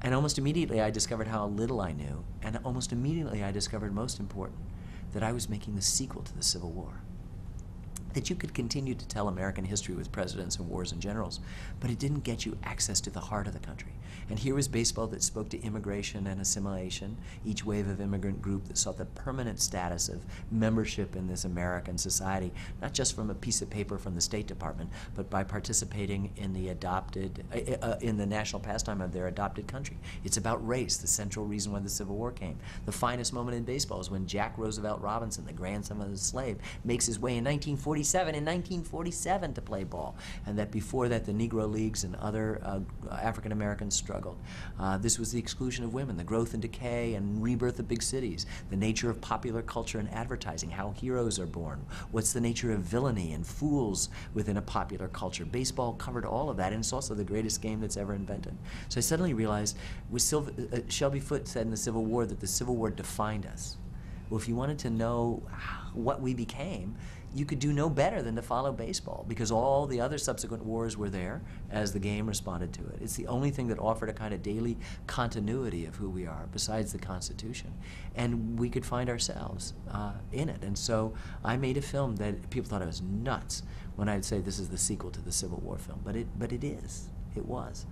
And almost immediately I discovered how little I knew, and almost immediately I discovered, most important, that I was making the sequel to the Civil War. That you could continue to tell American history with presidents and wars and generals, but it didn't get you access to the heart of the country. And here was baseball that spoke to immigration and assimilation, each wave of immigrant group that sought the permanent status of membership in this American society, not just from a piece of paper from the State Department, but by participating in the in the national pastime of their adopted country. It's about race, the central reason why the Civil War came. The finest moment in baseball is when Jack Roosevelt Robinson, the grandson of a slave, makes his way in 1947 to play ball, and that before that the Negro Leagues and other African Americans struggled. This was the exclusion of women, the growth and decay and rebirth of big cities, the nature of popular culture and advertising, how heroes are born, what's the nature of villainy and fools within a popular culture. Baseball covered all of that, and it's also the greatest game that's ever invented. So I suddenly realized, Shelby Foote said in the Civil War that the Civil War defined us. Well, if you wanted to know what we became, you could do no better than to follow baseball, because all the other subsequent wars were there as the game responded to it. It's the only thing that offered a kind of daily continuity of who we are, besides the Constitution. And we could find ourselves in it. And so I made a film that people thought I was nuts when I'd say this is the sequel to the Civil War film, but it is. It was.